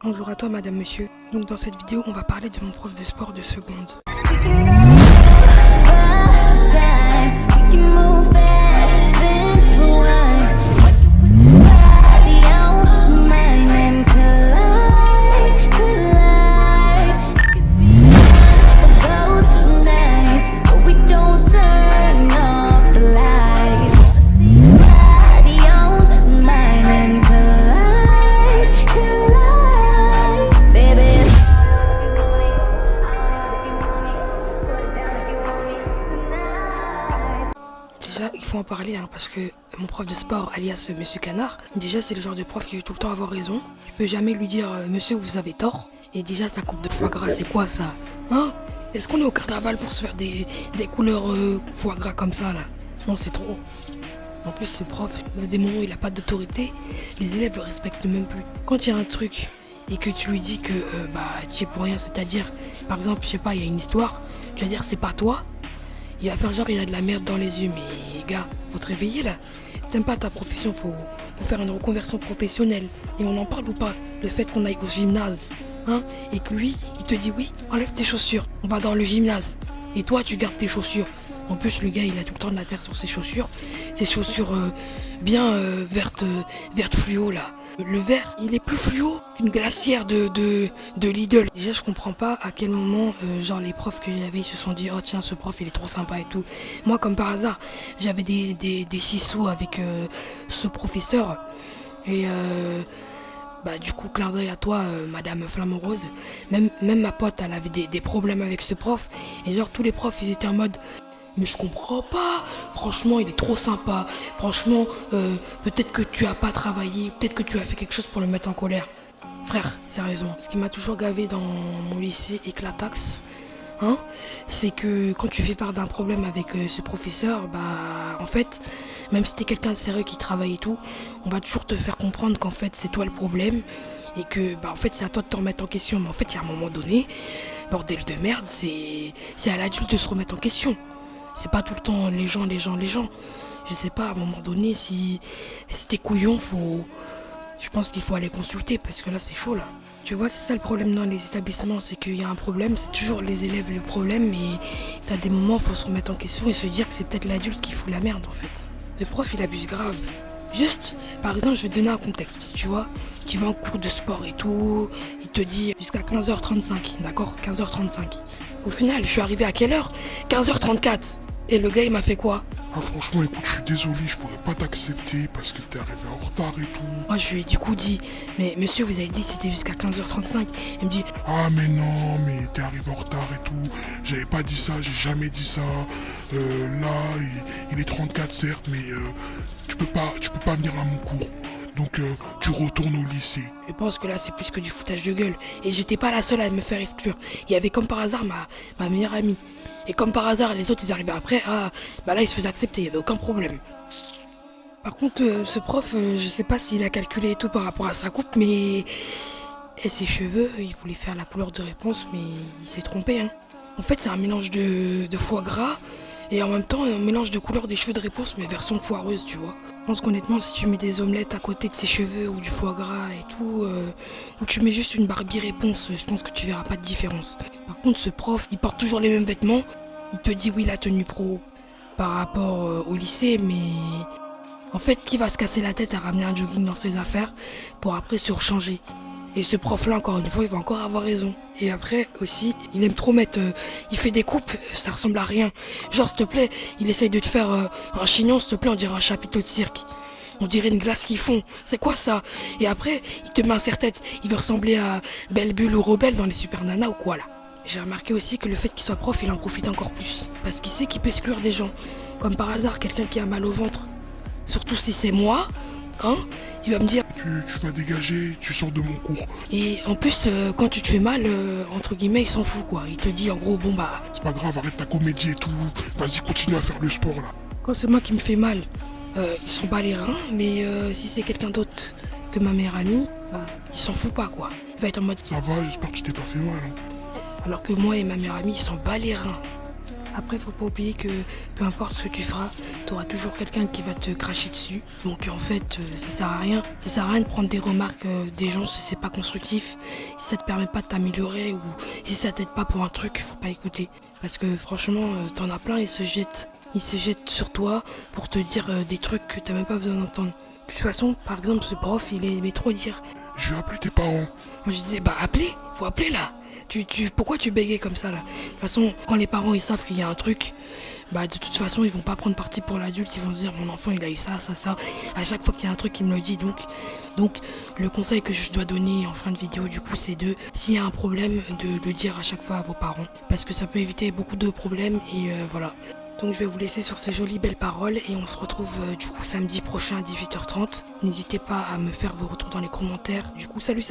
Bonjour à toi madame, monsieur. Donc dans cette vidéo, on va parler de mon prof de sport de seconde. Déjà, il faut en parler parce que mon prof de sport, alias Monsieur Canard, déjà c'est le genre de prof qui veut tout le temps avoir raison. Tu peux jamais lui dire Monsieur, vous avez tort. Et déjà, sa coupe de foie gras, c'est quoi ça? Hein? Est-ce qu'on est au carnaval pour se faire des couleurs foie gras comme ça là? Non, c'est trop. En plus, ce prof, des moments où il a pas d'autorité, les élèves le respectent même plus. Quand il y a un truc et que tu lui dis que tu es pour rien, c'est-à-dire, par exemple, je sais pas, il y a une histoire, tu vas dire c'est pas toi. Il va faire genre il a de la merde dans les yeux, mais gars, faut te réveiller là. T'aimes pas ta profession, faut faire une reconversion professionnelle. Et on en parle ou pas? Le fait qu'on aille au gymnase, et que lui, il te dit oui, enlève tes chaussures, on va dans le gymnase. Et toi, tu gardes tes chaussures. En plus, le gars, il a tout le temps de la terre sur ses chaussures bien vertes fluo là. Le vert, il est plus fluo qu'une glacière de Lidl. Déjà, je comprends pas à quel moment, les profs que j'avais, ils se sont dit, oh tiens, ce prof, il est trop sympa et tout. Moi, comme par hasard, j'avais des sissous avec ce professeur. Et du coup, clin d'œil à toi, Madame Flamant Rose. Même ma pote, elle avait des problèmes avec ce prof. Et genre, tous les profs, ils étaient en mode... Mais je comprends pas, franchement il est trop sympa, franchement peut-être que tu as pas travaillé, peut-être que tu as fait quelque chose pour le mettre en colère. Frère, sérieusement, ce qui m'a toujours gavé dans mon lycée éclataxe, c'est que quand tu fais part d'un problème avec ce professeur, en fait, même si t'es quelqu'un de sérieux qui travaille et tout, on va toujours te faire comprendre qu'en fait c'est toi le problème et que en fait c'est à toi de te remettre en question. Mais en fait il y a un moment donné, bordel de merde, c'est à l'adulte de se remettre en question. C'est pas tout le temps les gens. Je sais pas, à un moment donné, si t'es couillon, je pense qu'il faut aller consulter parce que là c'est chaud là. Tu vois, c'est ça le problème dans les établissements, c'est qu'il y a un problème, c'est toujours les élèves le problème, mais t'as des moments où faut se remettre en question et se dire que c'est peut-être l'adulte qui fout la merde en fait. Le prof il abuse grave. Juste, par exemple, je vais te donner un contexte, tu vois. Tu vas en cours de sport et tout, il te dit jusqu'à 15h35, d'accord? 15h35. Au final, je suis arrivé à quelle heure? 15h34. Et le gars, il m'a fait quoi? Ah franchement, écoute, je suis désolé, je pourrais pas t'accepter parce que t'es arrivé en retard et tout. Moi, je lui ai du coup dit, mais monsieur, vous avez dit que c'était jusqu'à 15h35. Il me dit, ah mais non, mais t'es arrivé en retard et tout. J'avais pas dit ça, j'ai jamais dit ça. Là, il est 34 certes, mais tu peux pas venir à mon cours. Donc tu retournes au lycée. Je pense que là c'est plus que du foutage de gueule. Et j'étais pas la seule à me faire exclure. Il y avait comme par hasard ma meilleure amie. Et comme par hasard les autres ils arrivaient après. Là ils se faisaient accepter, il y avait aucun problème. Par contre ce prof, je sais pas s'il a calculé et tout par rapport à sa coupe, mais... Et ses cheveux, il voulait faire la couleur de réponse, mais il s'est trompé. En fait c'est un mélange de foie gras. Et en même temps, un mélange de couleurs des cheveux de réponse, mais version foireuse, tu vois. Je pense qu'honnêtement, si tu mets des omelettes à côté de ses cheveux ou du foie gras et tout, ou tu mets juste une Barbie réponse, je pense que tu verras pas de différence. Par contre, ce prof, il porte toujours les mêmes vêtements. Il te dit oui, la tenue pro par rapport au lycée, mais en fait, qui va se casser la tête à ramener un jogging dans ses affaires pour après surchanger? Et ce prof-là, encore une fois, il va encore avoir raison. Et après, aussi, il aime trop mettre... il fait des coupes, ça ressemble à rien. Genre, s'il te plaît, il essaye de te faire un chignon, s'il te plaît, on dirait un chapiteau de cirque. On dirait une glace qui fond. C'est quoi ça? Et après, il te met un serre-tête. Il veut ressembler à Belle Bulle ou Rebelle dans les Super Nana ou quoi, là. J'ai remarqué aussi que le fait qu'il soit prof, il en profite encore plus. Parce qu'il sait qu'il peut exclure des gens. Comme par hasard, quelqu'un qui a mal au ventre. Surtout si c'est moi, il va me dire... Tu vas dégager, tu sors de mon cours. Et en plus, quand tu te fais mal, entre guillemets, il s'en fout quoi. Il te dit en gros, c'est pas grave, arrête ta comédie et tout. Vas-y, continue à faire le sport là. Quand c'est moi qui me fais mal, ils sont bas les reins. Mais si c'est quelqu'un d'autre que ma meilleure amie, il s'en fout pas quoi. Il va être en mode... Ça va, j'espère que tu t'es pas fait mal. Alors que moi et ma meilleure amie, ils sont bas les reins. Après, faut pas oublier que peu importe ce que tu feras, t'auras toujours quelqu'un qui va te cracher dessus. Donc en fait, ça sert à rien. Ça sert à rien de prendre des remarques des gens si c'est pas constructif. Si ça te permet pas de t'améliorer ou si ça t'aide pas pour un truc, faut pas écouter. Parce que franchement, t'en as plein, ils se jettent sur toi pour te dire des trucs que t'as même pas besoin d'entendre. De toute façon, par exemple, ce prof, il aimait trop dire. Je vais appeler tes parents. Moi, je disais, bah appelez, faut appeler là. Pourquoi tu bégayais comme ça là? De toute façon, quand les parents ils savent qu'il y a un truc, bah de toute façon ils vont pas prendre parti pour l'adulte, ils vont se dire mon enfant il a eu ça. À chaque fois qu'il y a un truc il me le dit donc le conseil que je dois donner en fin de vidéo du coup c'est s'il y a un problème de le dire à chaque fois à vos parents. Parce que ça peut éviter beaucoup de problèmes et voilà. Donc je vais vous laisser sur ces jolies belles paroles et on se retrouve du coup samedi prochain à 18h30. N'hésitez pas à me faire vos retours dans les commentaires. Du coup salut.